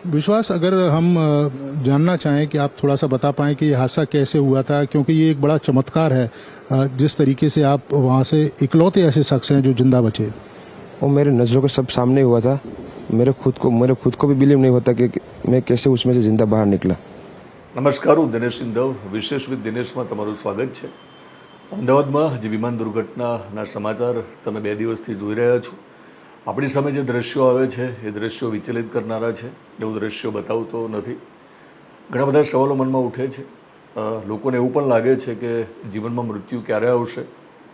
विश्वास, अगर हम जानना चाहें कि आप थोड़ा सा बता पाएं कि ये हादसा कैसे हुआ था, क्योंकि ये एक बड़ा चमत्कार है जिस तरीके से आप वहाँ से इकलौते ऐसे शख्स हैं जो जिंदा बचे। वो मेरे नज़रों के सब सामने हुआ था। मेरे खुद को भी बिलीव नहीं होता कि मैं कैसे उसमें से जिंदा बाहर निकला। नमस्कार, હું દિનેશ સિંધવ, વિશેષ વિથ દિનેશમાં તમારું સ્વાગત છે। અમદાવાદમાં જે વિમાન દુર્ઘટનાના સમાચાર તમે 2 દિવસથી જોઈ રહ્યા છો, આપણી સામે જે દ્રશ્યો આવે છે એ દ્રશ્યો વિચલિત કરનારા છે। એવું દ્રશ્યો બતાવતો નથી। ઘણા બધા સવાલો મનમાં ઉઠે છે। લોકોને એવું પણ લાગે છે કે જીવનમાં મૃત્યુ ક્યારે આવશે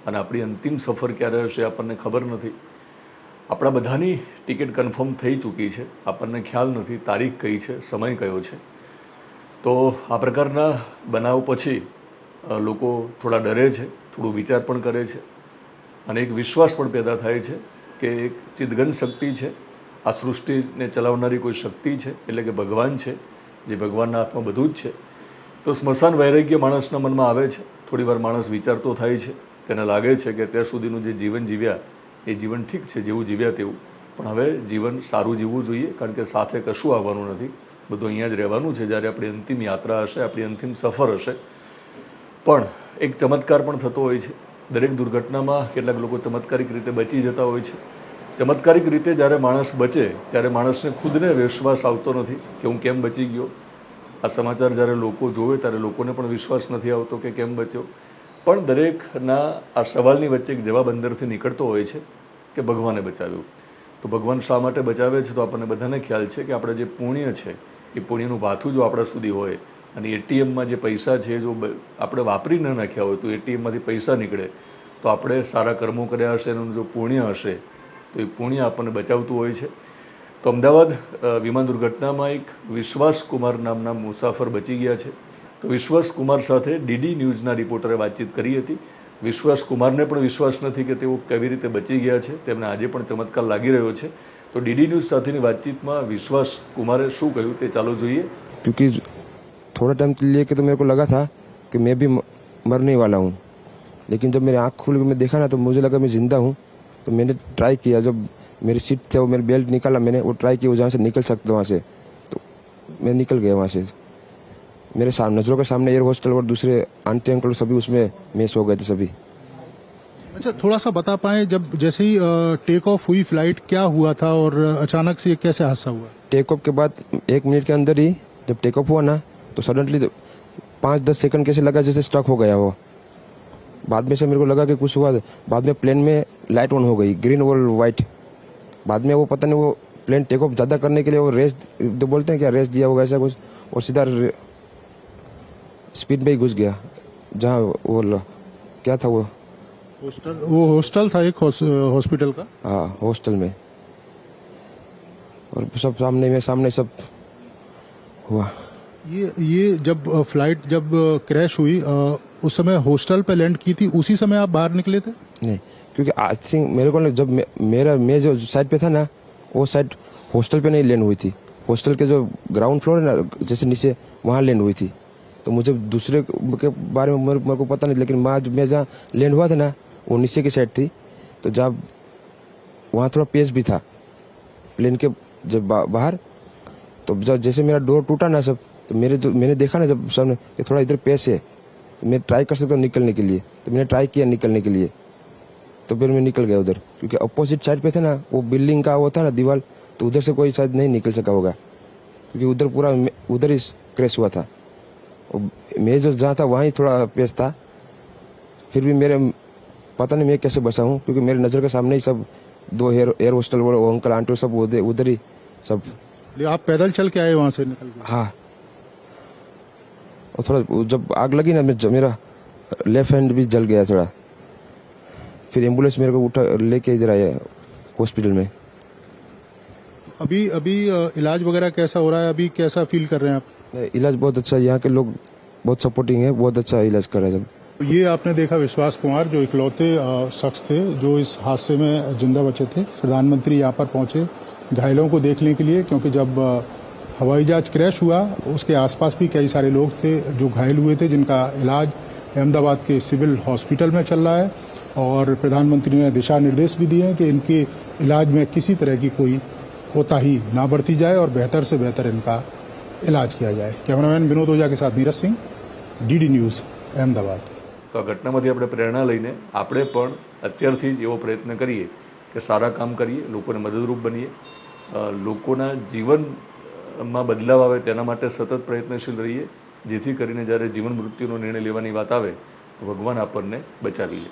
અને આપણી અંતિમ સફર ક્યારે હશે આપણને ખબર નથી। આપણા બધાની ટિકિટ કન્ફર્મ થઈ ચૂકી છે, આપણને ખ્યાલ નથી તારીખ કઈ છે, સમય કયો છે। તો આ પ્રકારના બનાવ પછી લોકો થોડા ડરે છે, થોડું વિચાર પણ કરે છે અને એક વિશ્વાસ પણ પેદા થાય છે કે એક ચિદગન શક્તિ છે, આ સૃષ્ટિને ચલાવનારી કોઈ શક્તિ છે, એટલે કે ભગવાન છે, જે ભગવાનના હાથમાં બધું જ છે। તો સ્મશાન વૈરાગ્ય માણસના મનમાં આવે છે। થોડીવાર માણસ વિચારતો થાય છે, તેને લાગે છે કે અત્યાર સુધીનું જે જીવન જીવ્યા એ જીવન ઠીક છે, જેવું જીવ્યા તેવું, પણ હવે જીવન સારું જીવવું જોઈએ, કારણ કે સાથે કશું આવવાનું નથી, બધું અહીંયા જ રહેવાનું છે। જ્યારે આપણી અંતિમ યાત્રા હશે, આપણી અંતિમ સફર હશે। પણ એક ચમત્કાર પણ થતો હોય છે। દરેક દુર્ઘટનામાં કેટલાક લોકો ચમત્કારિક રીતે બચી જતા હોય છે। ચમત્કારિક રીતે જ્યારે માણસ બચે ત્યારે માણસને ખુદને વિશ્વાસ આવતો નથી કે હું કેમ બચી ગયો। આ સમાચાર જ્યારે લોકો જોવે ત્યારે લોકોને પણ વિશ્વાસ નથી આવતો કે કેમ બચ્યો। પણ દરેકના આ સવાલની વચ્ચે એક જવાબ અંદરથી નીકળતો હોય છે કે ભગવાને બચાવ્યું। તો ભગવાન શા માટે બચાવે છે? તો આપણને બધાને ખ્યાલ છે કે આપણે જે પુણ્ય છે એ પુણ્યનું ભાથું જો આપણા સુધી હોય અને એટીએમમાં જે પૈસા છે જો આપણે વાપરી ન નાખ્યા હોય તો એટીએમમાંથી પૈસા નીકળે તો આપણે સારા કર્મો કર્યા હશે, એનું જો પુણ્ય હશે તો એ પુણ્ય આપણને બચાવતું હોય છે। તો અમદાવાદ વિમાન દુર્ઘટનામાં એક વિશ્વાસ કુમાર નામના મુસાફર બચી ગયા છે। તો વિશ્વાસ કુમાર સાથે ડીડી ન્યૂઝના રિપોર્ટરે વાતચીત કરી હતી। વિશ્વાસ કુમારને પણ વિશ્વાસ નથી કે તેઓ કેવી રીતે બચી ગયા છે, તેમને આજે પણ ચમત્કાર લાગી રહ્યો છે। તો ડીડી ન્યૂઝ સાથેની વાતચીતમાં વિશ્વાસ કુમારે શું કહ્યું તે ચાલો જોઈએ। क्योंकि थोड़ा टाइम लिए के तो मेरे को लगा था कि मैं भी मरने वाला हूँ, लेकिन जब मेरी आँख खुल के मैं देखा ना तो मुझे लगा मैं ज़िंदा हूँ। तो मैंने ट्राई किया, जब मेरी सीट थे वो मेरी बेल्ट निकाला, मैंने वो ट्राई किया जहाँ से निकल सकता वहाँ से, तो मैं निकल गया वहाँ से। मेरे सामने नज़रों के सामने एयर होस्टल और दूसरे आंटी अंकल सभी उसमें मिस हो गए थे सभी। अच्छा, थोड़ा सा बता पाएं, जब जैसे ही टेक ऑफ हुई फ्लाइट, क्या हुआ था और अचानक से कैसे हादसा हुआ? टेक ऑफ के बाद 1 मिनट के अंदर ही जब टेक ऑफ हुआ ना तो सडनली 5-10 सेकंड कैसे लगा जैसे स्टक हो गया वो। बाद में से मेरे को लगा कि कुछ हुआ। बाद में प्लेन में लाइट ऑन हो गई, ग्रीन और वाइट। बाद में वो पता नहीं वो प्लेन टेक ऑफ ज़्यादा करने के लिए वो रेस तो बोलते हैं क्या, रेस दिया होगा ऐसा कुछ, और सीधा स्पीड में ही घुस गया जहाँ वो क्या था वो हॉस्टल था, एक हॉस्पिटल का। हाँ, हॉस्टल में, और सब सामने सब हुआ। ये जब फ्लाइट जब क्रैश हुई उस समय हॉस्टल पे लैंड की थी, उसी समय आप बाहर निकले थे? नहीं, क्योंकि आई थिंक मेरे को जब मैं जो साइड पे था ना वो साइड हॉस्टल पे नहीं लैंड हुई थी। हॉस्टल के जो ग्राउंड फ्लोर है ना जैसे नीचे, वहाँ लैंड हुई थी। तो मुझे दूसरे के बारे में मेरे को पता नहीं, लेकिन मैं जहाँ लैंड हुआ था ना वो नीचे की साइड थी। तो जब वहाँ थोड़ा पेस भी था प्लेन के जब बाहर, तो जब जैसे मेरा डोर टूटा ना सब, तो मैंने देखा ना जब सामने कि थोड़ा इधर पेस है, तो मैं ट्राई कर सकता हूँ निकलने के लिए। तो मैंने ट्राई किया निकलने के लिए, तो फिर मैं निकल गया उधर, क्योंकि अपोजिट साइड पे था ना वो बिल्डिंग का वो था ना दीवार, तो उधर से कोई शायद नहीं निकल सका होगा, क्योंकि उधर पूरा उधर ही क्रैश हुआ था। मैं जो जहाँ था वहाँ थोड़ा पेस था। फिर भी मेरे पता नहीं मैं कैसे बचा हूँ, क्योंकि मेरे नज़र के सामने ही सब 2 एयर होस्टल वो अंकल आंटी सब उधर ही सब। आप पैदल चल के आए वहाँ से निकल के? हाँ, और थोड़ा जब आग लगी ना मेरा लेफ्ट हैंड भी जल गया थोड़ा। फिर एम्बुलेंस मेरे को उठा लेके इधर आया हॉस्पिटल में। अभी इलाज वगैरह कैसा हो रहा है? अभी कैसा फील कर रहे हैं आप? इलाज बहुत अच्छा, यहाँ के लोग बहुत सपोर्टिंग है, बहुत अच्छा इलाज कर रहे हैं सब। ये आपने देखा विश्वास कुमार, जो इकलौते शख्स थे जो इस हादसे में जिंदा बचे थे। प्रधानमंत्री यहाँ पर पहुंचे घायलों को देखने के लिए, क्योंकि जब हवाई जहाज क्रैश हुआ उसके आसपास भी कई सारे लोग थे जो घायल हुए थे, जिनका इलाज अहमदाबाद के सिविल हॉस्पिटल में चल रहा है। और प्रधानमंत्री ने दिशा निर्देश भी दिए हैं कि इनके इलाज में किसी तरह की कोई कोताही ना बरती जाए और बेहतर से बेहतर इनका इलाज किया जाए। कैमरामैन विनोद ओझा के साथ नीरज सिंह, DD न्यूज़, अहमदाबाद। તો આ ઘટનામાંથી આપણે પ્રેરણા લઈને આપણે પણ અત્યારથી જ એવો પ્રયત્ન કરીએ કે સારા કામ કરીએ, લોકોને મદદરૂપ બનીએ, લોકોના જીવનમાં બદલાવ આવે તેના માટે સતત પ્રયત્નશીલ રહીએ, જેથી કરીને જ્યારે જીવન મૃત્યુનો નિર્ણય લેવાની વાત આવે તો ભગવાન આપણને બચાવી લે.